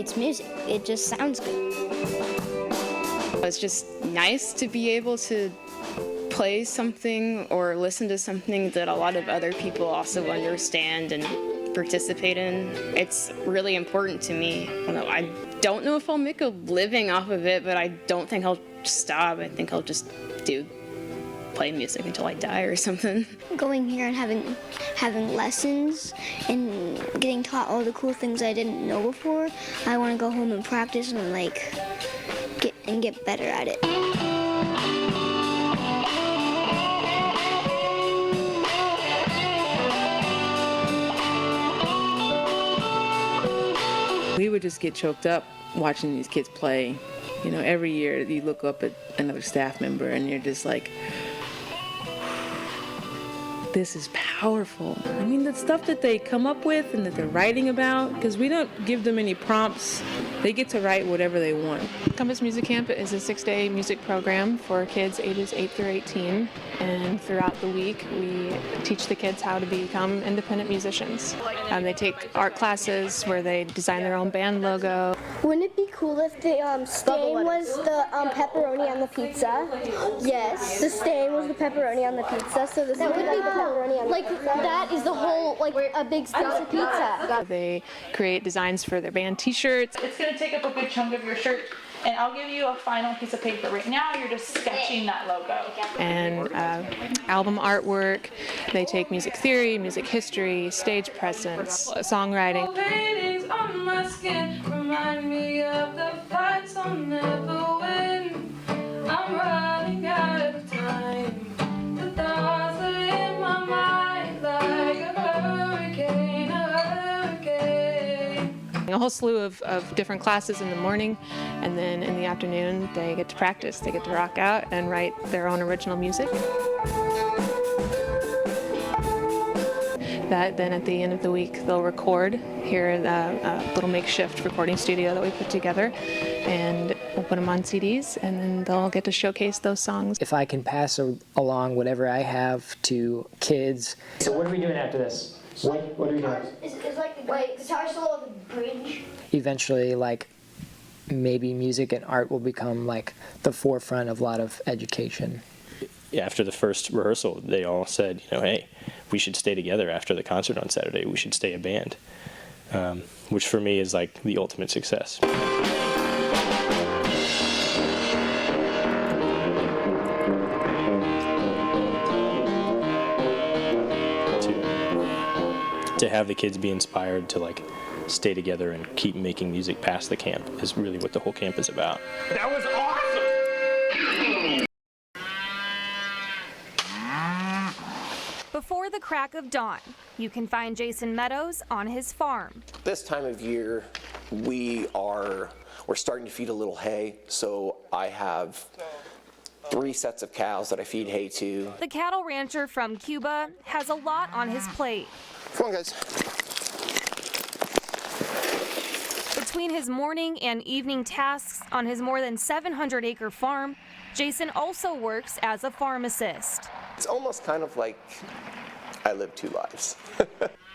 it's music. It just sounds good. It's just nice to be able to play something or listen to something that a lot of other people also understand and participate in. It's really important to me. I don't know if I'll make a living off of it, but I don't think I'll stop. I think I'll just play music until I die or something. Going here and having lessons and getting taught all the cool things I didn't know before. I want to go home and practice and get better at it. We would just get choked up watching these kids play. You know, every year you look up at another staff member and you're just like, this is powerful. I mean, the stuff that they come up with and that they're writing about, because we don't give them any prompts. They get to write whatever they want. Compass Music Camp is a 6-day music program for kids ages 8 through 18. And throughout the week, we teach the kids how to become independent musicians. They take art classes where they design their own band logo. Wouldn't it be cool if the stain was the pepperoni on the pizza? Yes. The stain was the pepperoni on the pizza, so this would be like the pepperoni on the pizza. That is the whole, a big piece of pizza. They create designs for their band t-shirts. It's going to take up a good chunk of your shirt, and I'll give you a final piece of paper. Right now, you're just sketching that logo. And album artwork. They take music theory, music history, stage presence, songwriting. Paintings on my skin remind me of the fights I'll never win. I'm running out of time. The thoughts are in my mind like a hurricane, a hurricane. A whole slew of different classes in the morning, and then in the afternoon they get to practice. They get to rock out and write their own original music. That then at the end of the week they'll record here in a little makeshift recording studio that we put together, and we'll put them on CDs, and then they'll get to showcase those songs. If I can pass along whatever I have to kids. So what are we doing after this? What are we doing? It's like the guitar solo of the bridge. Eventually, maybe music and art will become the forefront of a lot of education. After the first rehearsal, they all said, hey, we should stay together after the concert on Saturday. We should stay a band, which for me is the ultimate success. To have the kids be inspired to stay together and keep making music past the camp is really what the whole camp is about. That was awesome! Before the crack of dawn, you can find Jason Meadows on his farm. This time of year, we're starting to feed a little hay, so I have 3 sets of cows that I feed hay to. The cattle rancher from Cuba has a lot on his plate. Come on, guys. Between his morning and evening tasks on his more than 700-acre farm, Jason also works as a pharmacist. It's almost kind of like I live 2 lives.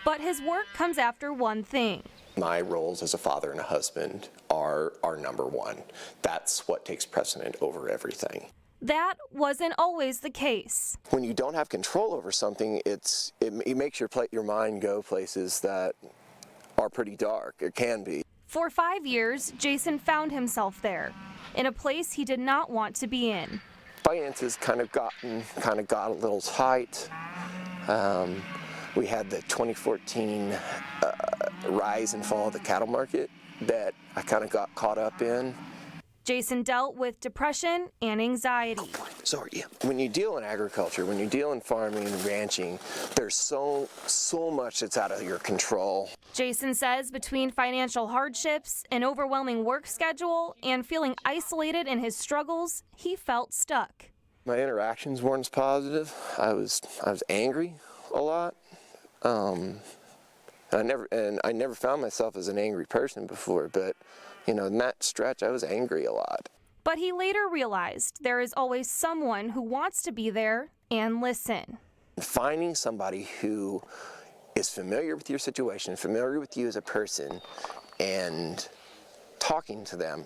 But his work comes after one thing. My roles as a father and a husband are number one. That's what takes precedent over everything. That wasn't always the case. When you don't have control over something, it makes your mind go places that are pretty dark. It can be. For 5 years, Jason found himself there, in a place he did not want to be in. Finances kind of got a little tight. We had the 2014 rise and fall of the cattle market that I kind of got caught up in. Jason dealt with depression and anxiety. Sorry. When you deal in agriculture, when you deal in farming and ranching, there's so much that's out of your control. Jason says between financial hardships, an overwhelming work schedule, and feeling isolated in his struggles, he felt stuck. My interactions weren't as positive. I was angry a lot. I never found myself as an angry person before, but in that stretch, I was angry a lot. But he later realized there is always someone who wants to be there and listen. Finding somebody who is familiar with your situation, familiar with you as a person, and talking to them.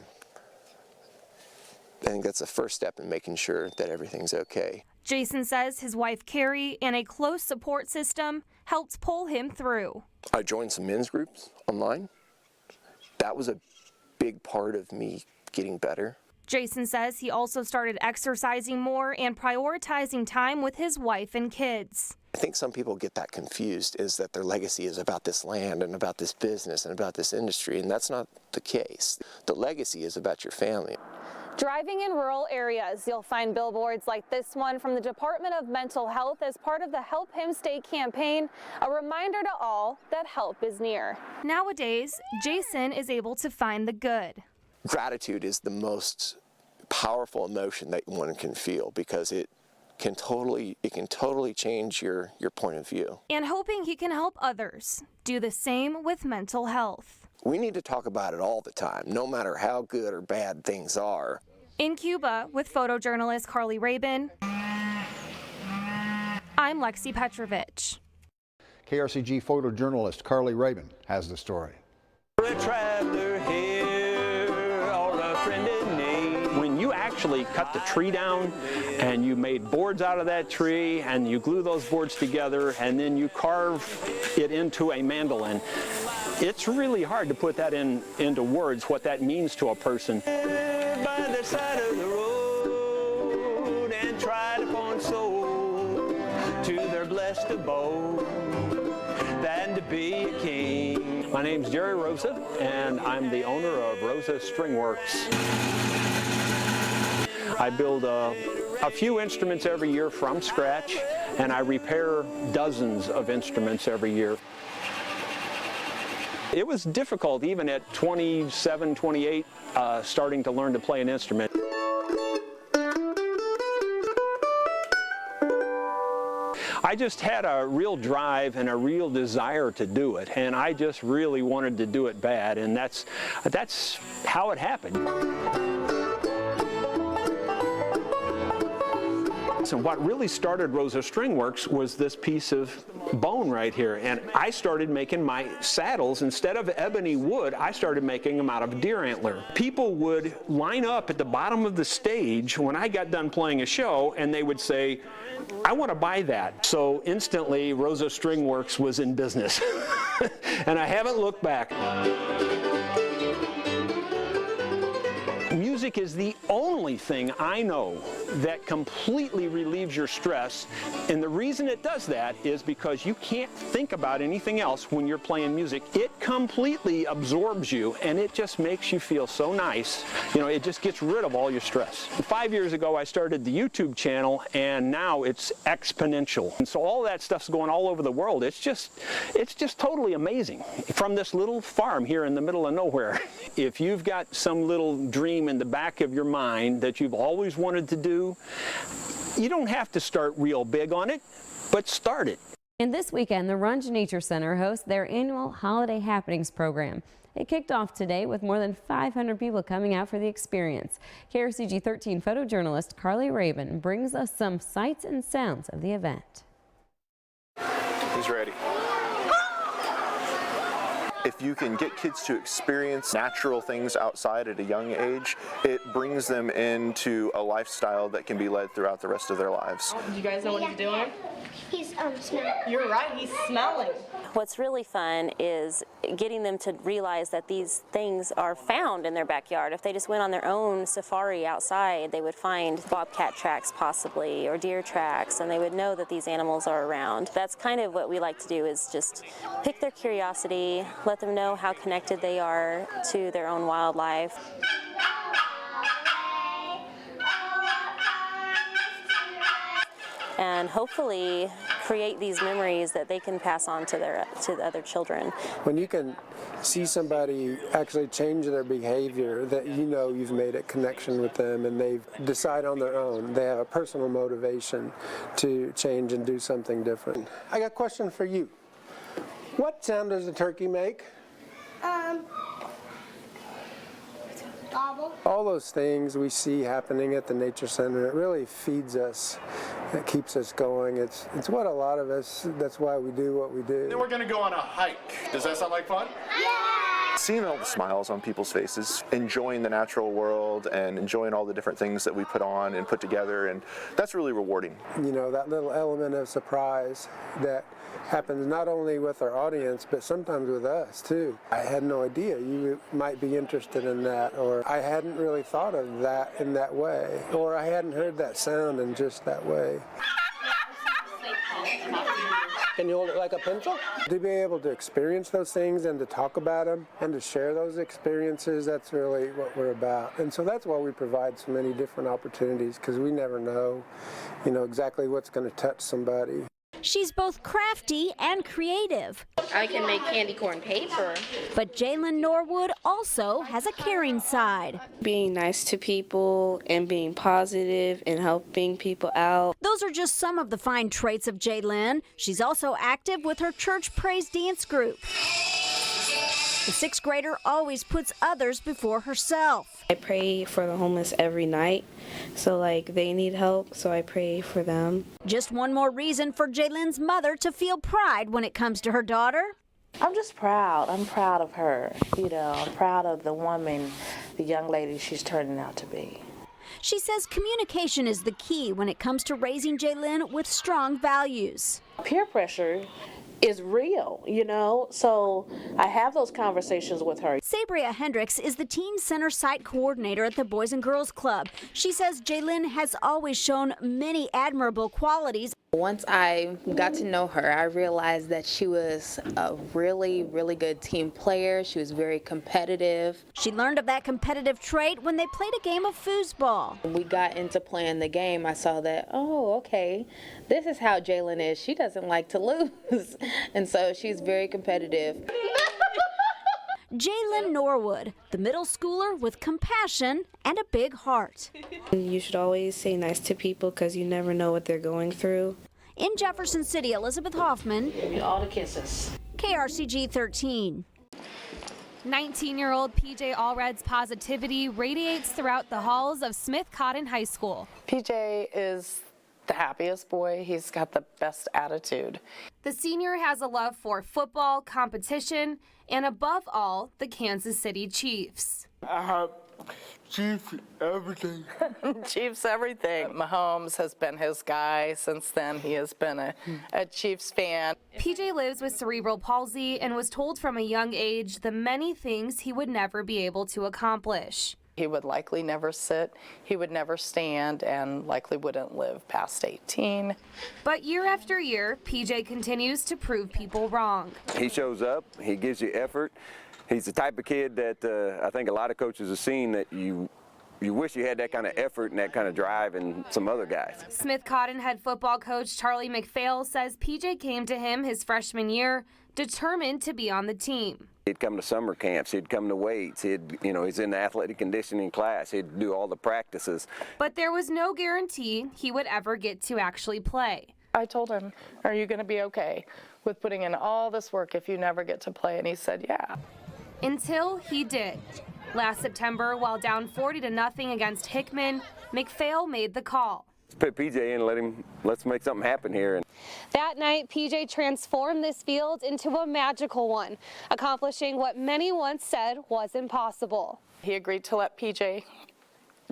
I think that's the first step in making sure that everything's okay. Jason says his wife Carrie and a close support system helped pull him through. I joined some men's groups online. That was a big part of me getting better. Jason says he also started exercising more and prioritizing time with his wife and kids. I think some people get that confused, is that their legacy is about this land and about this business and about this industry, and that's not the case. The legacy is about your family. Driving in rural areas, you'll find billboards like this one from the Department of Mental Health as part of the Help Him Stay campaign, a reminder to all that help is near. Nowadays, Jason is able to find the good. Gratitude is the most powerful emotion that one can feel, because it can totally change your point of view. And hoping he can help others do the same with mental health. We need to talk about it all the time, no matter how good or bad things are. In Cuba, with photojournalist Carli Rabon, I'm Lexi Petrovich. KRCG photojournalist Carli Rabon has the story. A traveler here, or a friend in need. When you actually cut the tree down and you made boards out of that tree and you glue those boards together and then you carve it into a mandolin, it's really hard to put that into words, what that means to a person. By the side of the road and tried upon soul to their blessed abode than to be a king. My name's Jerry Rosa, and I'm the owner of Rosa String Works. I build a few instruments every year from scratch, and I repair dozens of instruments every year. It was difficult even at 27, 28, starting to learn to play an instrument. I just had a real drive and a real desire to do it, and I just really wanted to do it bad, and that's how it happened. And what really started Rosa String Works was this piece of bone right here, and I started making my saddles. Instead of ebony wood, I started making them out of deer antler. People would line up at the bottom of the stage when I got done playing a show, and they would say, I want to buy that. So instantly, Rosa String Works was in business, and I haven't looked back. Music is the only thing I know that completely relieves your stress, and the reason it does that is because you can't think about anything else when you're playing music. It completely absorbs you, and it just makes you feel so nice. You know, it just gets rid of all your stress. 5 years ago, I started the YouTube channel, and now it's exponential. And so all that stuff's going all over the world. It's just totally amazing. From this little farm here in the middle of nowhere, if you've got some little dream in the back of your mind that you've always wanted to do, you don't have to start real big on it, but start it. And this weekend, the Runge Nature Center hosts their annual Holiday Happenings program. It kicked off today with more than 500 people coming out for the experience. KRCG 13 photojournalist Carli Rabon brings us some sights and sounds of the event. He's ready. If you can get kids to experience natural things outside at a young age, it brings them into a lifestyle that can be led throughout the rest of their lives. Do you guys know what he's doing? He's smelling. You're right, he's smelling. What's really fun is getting them to realize that these things are found in their backyard. If they just went on their own safari outside, they would find bobcat tracks possibly, or deer tracks, and they would know that these animals are around. That's kind of what we like to do, is just pick their curiosity, let them know how connected they are to their own wildlife. And hopefully create these memories that they can pass on to the other children. When you can see somebody actually change their behavior, that you know you've made a connection with them and they decide on their own, they have a personal motivation to change and do something different. I got a question for you. What sound does a turkey make? Gobble. All those things we see happening at the Nature Center, it really feeds us. It keeps us going. It's what a lot of us, that's why we do what we do. Then we're going to go on a hike. Does that sound like fun? Yeah! Seeing all the smiles on people's faces, enjoying the natural world and enjoying all the different things that we put on and put together, and that's really rewarding. You know, that little element of surprise that happens not only with our audience, but sometimes with us too. I had no idea you might be interested in that, or I hadn't really thought of that in that way, or I hadn't heard that sound in just that way. Can you hold it like a pencil? To be able to experience those things and to talk about them and to share those experiences, that's really what we're about. And so that's why we provide so many different opportunities, because we never know, exactly what's going to touch somebody. She's both crafty and creative. I can make candy corn paper. But Jalen Norwood also has a caring side. Being nice to people and being positive and helping people out. Those are just some of the fine traits of Jalen. She's also active with her church praise dance group. The sixth grader always puts others before herself. I pray for the homeless every night, so they need help, so I pray for them. Just one more reason for Jalen's mother to feel pride when it comes to her daughter. I'm just proud. I'm proud of her. I'm proud of the woman, the young lady she's turning out to be. She says communication is the key when it comes to raising Jalen with strong values. Peer pressure is real, so I have those conversations with her. Sabria Hendricks is the Teen Center site coordinator at the Boys and Girls Club. She says Jalen has always shown many admirable qualities. Once I got to know her, I realized that she was a really, really good team player. She was very competitive. She learned of that competitive trait when they played a game of foosball. When we got into playing the game, I saw that, okay, this is how Jalen is. She doesn't like to lose. And so she's very competitive. Jalen Norwood, the middle schooler with compassion and a big heart. You should always say nice to people because you never know what they're going through. In Jefferson City, Elizabeth Hoffman. Give you all the kisses. KRCG 13. 19-year-old PJ Allred's positivity radiates throughout the halls of Smith Cotton High School. PJ is the happiest boy. He's got the best attitude. The senior has a love for football, competition, and above all, the Kansas City Chiefs. Chiefs everything. Chiefs everything. Mahomes has been his guy since then. He has been a Chiefs fan. PJ lives with cerebral palsy and was told from a young age the many things he would never be able to accomplish. He would likely never sit, he would never stand, and likely wouldn't live past 18. But year after year, PJ continues to prove people wrong. He shows up, he gives you effort. He's the type of kid that I think a lot of coaches have seen that you wish you had that kind of effort and that kind of drive in some other guys. Smith Cotton head football coach Charlie McPhail says PJ came to him his freshman year determined to be on the team. He'd come to summer camps, he'd come to weights, he's in the athletic conditioning class, he'd do all the practices. But there was no guarantee he would ever get to actually play. I told him, are you going to be okay with putting in all this work if you never get to play? And he said, yeah. Until he did. Last September, while down 40-0 against Hickman, McPhail made the call. Let's put PJ in, let's make something happen here. That night, PJ transformed this field into a magical one, accomplishing what many once said was impossible. He agreed to let PJ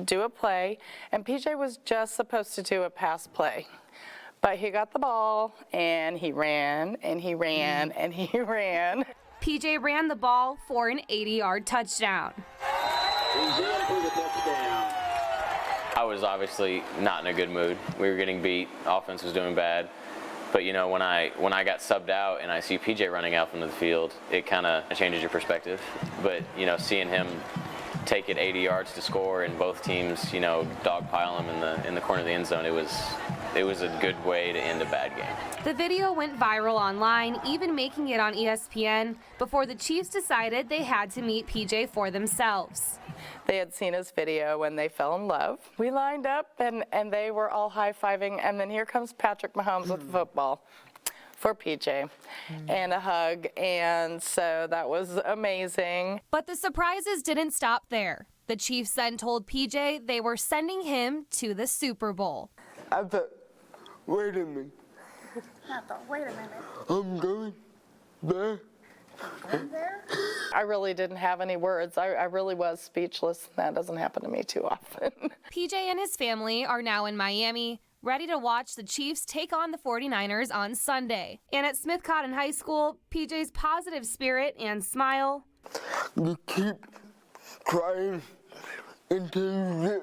do a play, and PJ was just supposed to do a pass play. But he got the ball, and he ran, and he ran, and he ran. PJ ran the ball for an 80-yard touchdown. I was obviously not in a good mood. We were getting beat. Offense was doing bad. But when I got subbed out and I see PJ running out onto the field, it kind of changes your perspective. But seeing him take it 80 yards to score and both teams dogpile him in the corner of the end zone, it was a good way to end a bad game. The video went viral online, even making it on ESPN, before the Chiefs decided they had to meet PJ for themselves. They had seen his video when they fell in love. We lined up and they were all high-fiving, and then here comes Patrick Mahomes with the football for PJ and a hug, and so that was amazing. But the surprises didn't stop there. The Chiefs then told PJ they were sending him to the Super Bowl. I thought, wait a minute. Wait a minute. I'm going back I really didn't have any words. I really was speechless. That doesn't happen to me too often. PJ and his family are now in Miami, ready to watch the Chiefs take on the 49ers on Sunday. And at Smith Cotton High School, PJ's positive spirit and smile. You keep trying until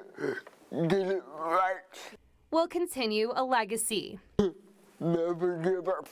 you get it right. Will continue a legacy. Never give up.